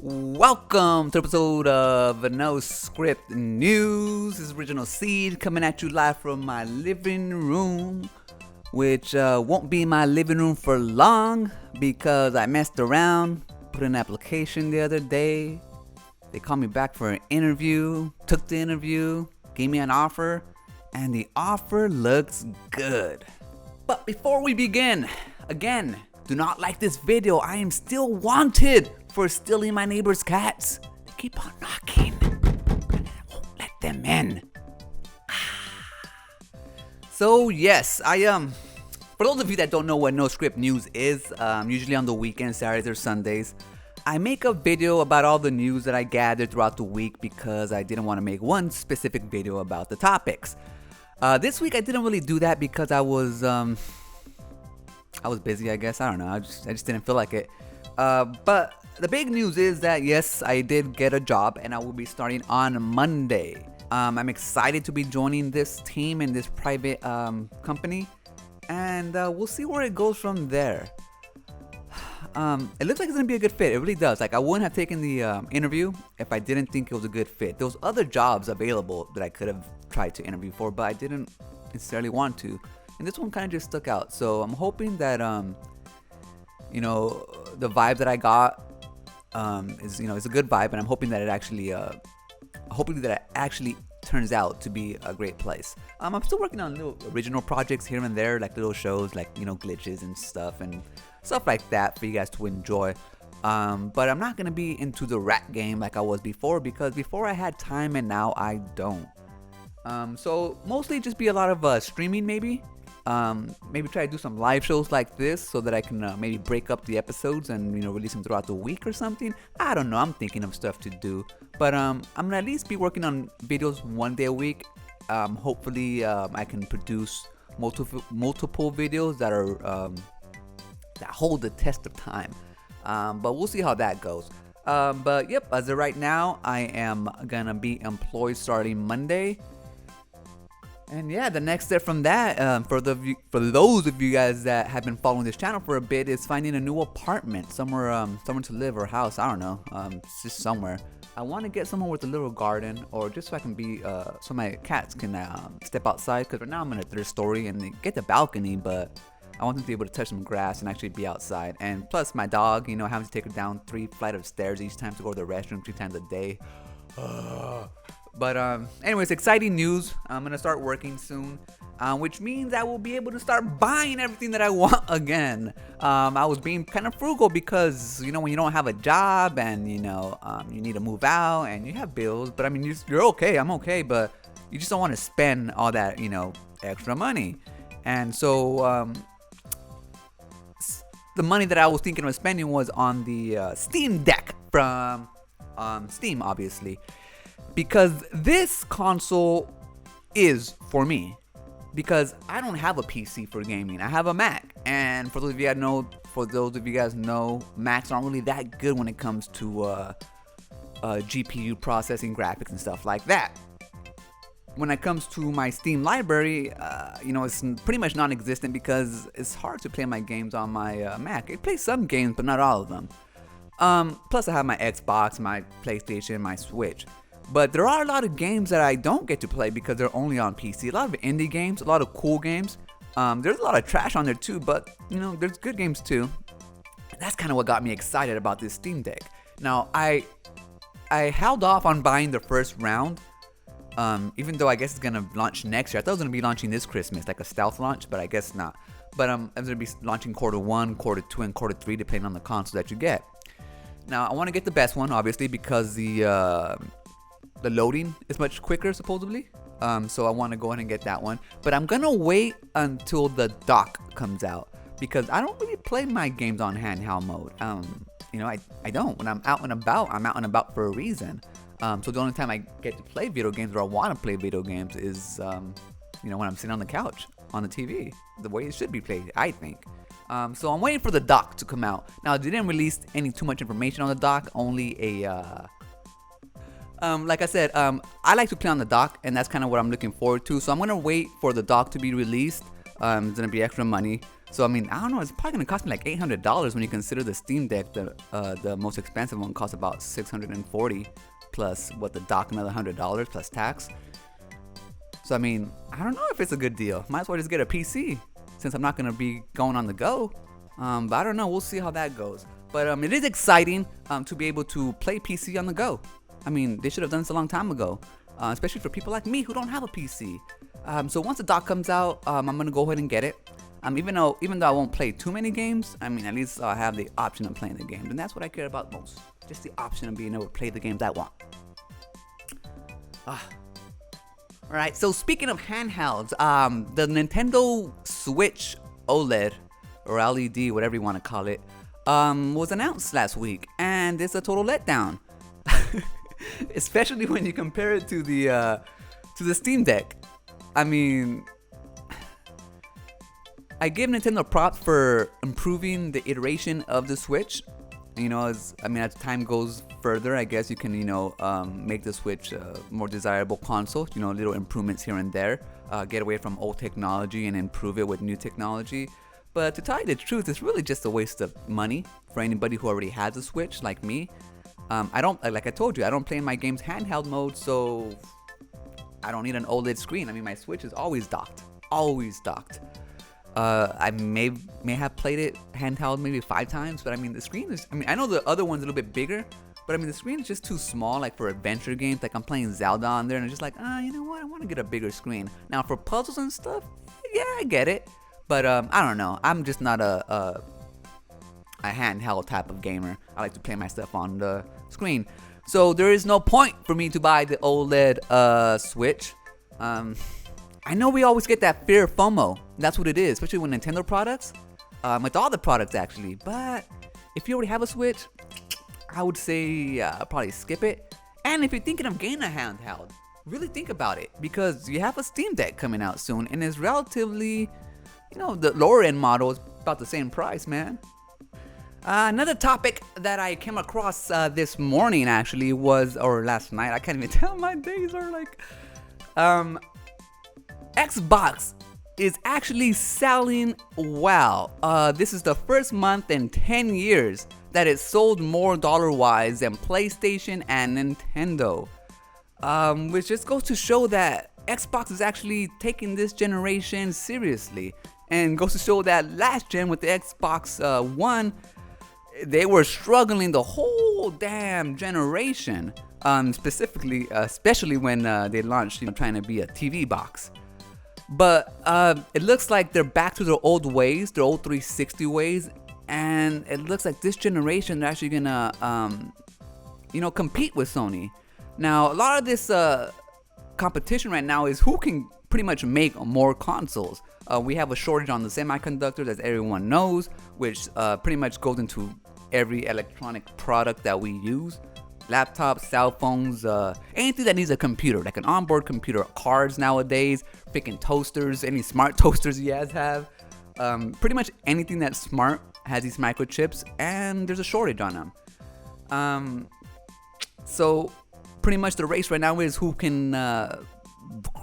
Welcome to an episode of No Script News. This is Original Seed coming at you live from my living room, which won't be my living room for long because I messed around, put in an application the other day. They called me back for an interview, took the interview, gave me an offer, and the offer looks good. But before we begin, again, do not like this video. I am still wanted for stealing my neighbor's cats. Keep on knocking. I won't let them in. So yes, for those of you that don't know what No Script News is, usually on the weekends, Saturdays or Sundays, I make a video about all the news that I gathered throughout the week because I didn't want to make one specific video about the topics. This week I didn't really do that because I was busy, I guess. I don't know. I just didn't feel like it. But the big news is that yes, I did get a job and I will be starting on Monday. I'm excited to be joining this team in this private company, and we'll see where it goes from there. It looks like it's gonna be a good fit. It really does. Like, I wouldn't have taken the interview if I didn't think it was a good fit. There was other jobs available that I could have tried to interview for, but I didn't necessarily want to. And this one kind of just stuck out. So I'm hoping that the vibe that I got is a good vibe, and I'm hoping that it actually turns out to be a great place. I'm still working on little original projects here and there, like little shows, like glitches and stuff like that for you guys to enjoy. But I'm not gonna be into the rat game like I was before, because before I had time and now I don't. So mostly just be a lot of streaming, maybe. Maybe try to do some live shows like this so that I can maybe break up the episodes and release them throughout the week or something. I don't know. I'm thinking of stuff to do, but I'm gonna at least be working on videos one day a week. Hopefully, I can produce multiple videos that are that hold the test of time. But we'll see how that goes. But yep, as of right now, I am gonna be employed starting Monday. And yeah, the next step from that, for those of you guys that have been following this channel for a bit, is finding a new apartment somewhere to live, or house. I don't know, just somewhere. I want to get somewhere with a little garden, or just so I can be, so my cats can step outside. Because right now I'm in a third story and they get the balcony, but I want them to be able to touch some grass and actually be outside. And plus my dog, having to take her down 3 flights of stairs each time to go to the restroom 3 times a day. But anyways, exciting news. I'm gonna start working soon, which means I will be able to start buying everything that I want again. I was being kind of frugal because when you don't have a job and you need to move out and you have bills, but I mean you're okay. I'm okay, but you just don't want to spend all that extra money. And so the money that I was thinking of spending was on the Steam Deck from Steam, obviously. Because this console is for me. Because I don't have a PC for gaming. I have a Mac. And for those of you guys know, Macs aren't really that good when it comes to GPU processing, graphics, and stuff like that. When it comes to my Steam library, it's pretty much non-existent because it's hard to play my games on my Mac. It plays some games, but not all of them. Plus, I have my Xbox, my PlayStation, my Switch. But there are a lot of games that I don't get to play because they're only on PC. A lot of indie games, a lot of cool games. There's a lot of trash on there too, but there's good games too. And that's kind of what got me excited about this Steam Deck. Now, I held off on buying the first round, even though I guess it's gonna launch next year. I thought it was gonna be launching this Christmas, like a stealth launch, but I guess not. But I'm gonna be launching Q1, Q2, and Q3, depending on the console that you get. Now, I want to get the best one, obviously, because the loading is much quicker, supposedly. So I want to go ahead and get that one. But I'm going to wait until the dock comes out, because I don't really play my games on handheld mode. I don't. When I'm out and about for a reason. So the only time I get to play video games, or I want to play video games, is when I'm sitting on the couch on the TV, the way it should be played, I think. So I'm waiting for the dock to come out. Now, they didn't release too much information on the dock, only a like I said, I like to play on the dock, and that's kind of what I'm looking forward to. So I'm gonna wait for the dock to be released. It's gonna be extra money. So I mean, I don't know. It's probably gonna cost me like $800 when you consider the Steam Deck. The most expensive one costs about $640 plus what the dock another $100 plus tax. So I mean, I don't know if it's a good deal. Might as well just get a PC since I'm not gonna be going on the go. But I don't know. We'll see how that goes. But it is exciting to be able to play PC on the go. I mean, they should have done this a long time ago, especially for people like me who don't have a PC. So once the dock comes out, I'm gonna go ahead and get it. Even though I won't play too many games, I mean, at least I'll have the option of playing the games, and that's what I care about most. Just the option of being able to play the games I want. Alright, so speaking of handhelds, the Nintendo Switch OLED, or LED, whatever you want to call it, was announced last week, and it's a total letdown. Especially when you compare it to the Steam Deck. I mean, I give Nintendo props for improving the iteration of the Switch. As time goes further, I guess you can, make the Switch a more desirable console. Little improvements here and there. Get away from old technology and improve it with new technology. But to tell you the truth, it's really just a waste of money for anybody who already has a Switch, like me. Like I told you, I don't play my games handheld mode, so I don't need an OLED screen. I mean, my Switch is always docked. Always docked. I may have played it handheld maybe 5 times, but I mean the screen is, I know the other one's a little bit bigger, but I mean the screen is just too small, like for adventure games. Like I'm playing Zelda on there and it's just like, you know what, I want to get a bigger screen. Now for puzzles and stuff, yeah, I get it, but I don't know, I'm just not a handheld type of gamer. I like to play my stuff on the screen, so there is no point for me to buy the OLED Switch. I know we always get that fear of FOMO. That's what it is, especially with Nintendo products, with all the products actually. But if you already have a Switch, I would say probably skip it. And if you're thinking of getting a handheld, really think about it, because you have a Steam Deck coming out soon, and it's relatively, the lower end model is about the same price, man. Another topic that I came across this morning actually was, or last night, I can't even tell, my days are like, Xbox is actually selling well. This is the first month in 10 years that it sold more dollar-wise than PlayStation and Nintendo. Which just goes to show that Xbox is actually taking this generation seriously. And goes to show that last gen with the Xbox One, they were struggling the whole damn generation. Especially when they launched, trying to be a TV box. But it looks like they're back to their old ways, their old 360 ways, and it looks like this generation they're actually gonna, compete with Sony. Now, a lot of this competition right now is who can pretty much make more consoles. We have a shortage on the semiconductors, as everyone knows, which pretty much goes into every electronic product that we use. Laptops, cell phones, anything that needs a computer, like an onboard computer, cards nowadays, freaking toasters, any smart toasters you guys have. Pretty much anything that's smart has these microchips, and there's a shortage on them. So pretty much the race right now is who can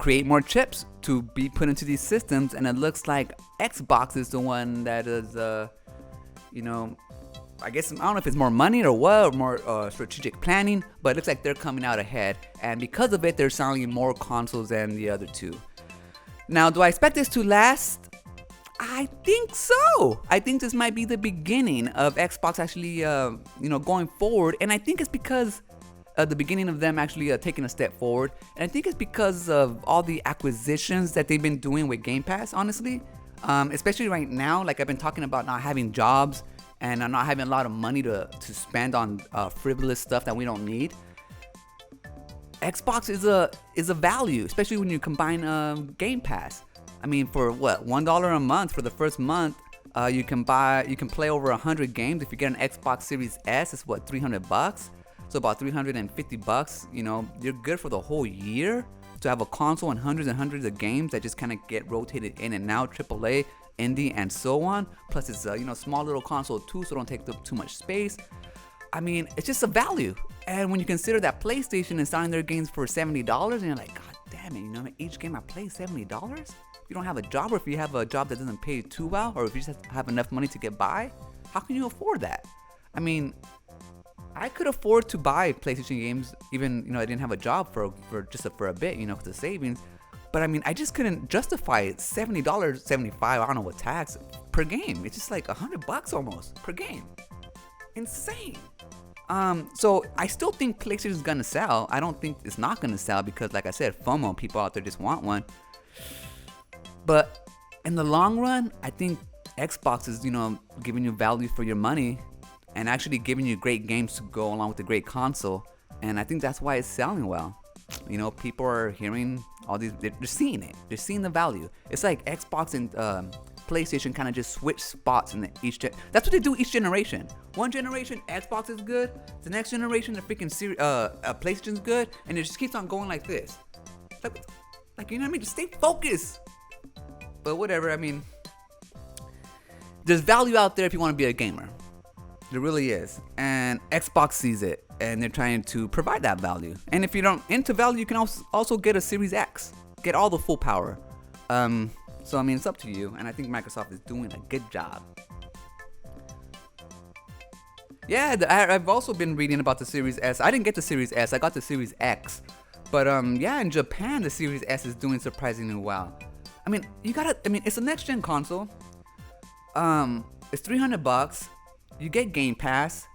create more chips to be put into these systems, and it looks like Xbox is the one that is, I guess, I don't know if it's more money or what, or more strategic planning, but it looks like they're coming out ahead, and because of it, they're selling more consoles than the other two. Now, do I expect this to last? I think so. I think this might be the beginning of Xbox actually, going forward, and I think it's because of the beginning of them actually taking a step forward, and I think it's because of all the acquisitions that they've been doing with Game Pass, honestly, especially right now. Like I've been talking about not having jobs, and I'm not having a lot of money to spend on frivolous stuff that we don't need. Xbox is a value, especially when you combine Game Pass. I mean, for what, $1 a month for the first month, you can play over 100 games. If you get an Xbox Series S, it's what, $300? So about $350. You're good for the whole year to have a console and hundreds of games that just kind of get rotated in and out, AAA, indie, and so on. Plus it's a small little console too, so don't take up too much space. I mean, it's just a value. And when you consider that PlayStation is selling their games for $70, and you're like, God damn it, you know, each game I play $70? If you don't have a job, or if you have a job that doesn't pay too well, or if you just have enough money to get by, how can you afford that? I mean, I could afford to buy PlayStation games even, you know, I didn't have a job for a bit, you know, because of savings. But I mean, I just couldn't justify $70, $75, I don't know what tax, per game. It's just like $100 almost per game. Insane. So I still think PlayStation's gonna sell. I don't think it's not gonna sell because, like I said, FOMO, people out there just want one. But in the long run, I think Xbox is, you know, giving you value for your money and actually giving you great games to go along with the great console. And I think that's why it's selling well. You know, people are hearing all these, they're seeing it. They're seeing the value. It's like Xbox and PlayStation kind of just switch spots in each gen. That's what they do each generation. One generation, Xbox is good. The next generation, the freaking PlayStation's good. And it just keeps on going like this. Like, you know what I mean? Just stay focused. But whatever, I mean, there's value out there if you want to be a gamer. There really is. And Xbox sees it, and they're trying to provide that value. And if you don't into value, you can also get a Series X. Get all the full power. So, I mean, it's up to you. And I think Microsoft is doing a good job. Yeah, I've also been reading about the Series S. I didn't get the Series S. I got the Series X. But, yeah, in Japan, the Series S is doing surprisingly well. I mean, it's a next-gen console. It's $300. You get Game Pass.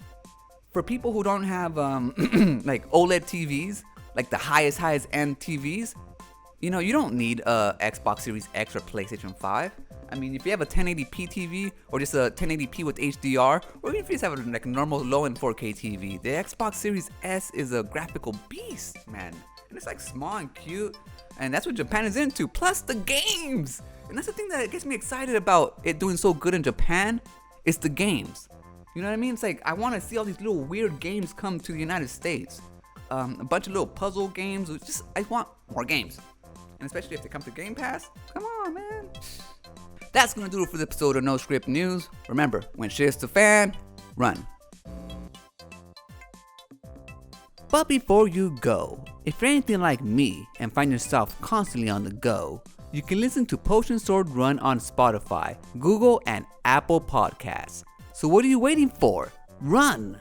For people who don't have like OLED TVs, like the highest end TVs, you know, you don't need a Xbox Series X or PlayStation 5. I mean, if you have a 1080p TV or just a 1080p with HDR, or even if you just have a normal low-end 4K TV, the Xbox Series S is a graphical beast, man. And it's like small and cute, and that's what Japan is into. Plus the games, and that's the thing that gets me excited about it doing so good in Japan. It's the games. You know what I mean? It's like, I want to see all these little weird games come to the United States. A bunch of little puzzle games. I want more games. And especially if they come to Game Pass. Come on, man. That's going to do it for the episode of No Script News. Remember, when shit's the fan, run. But before you go, if you're anything like me and find yourself constantly on the go, you can listen to Potion Sword Run on Spotify, Google, and Apple Podcasts. So what are you waiting for? Run!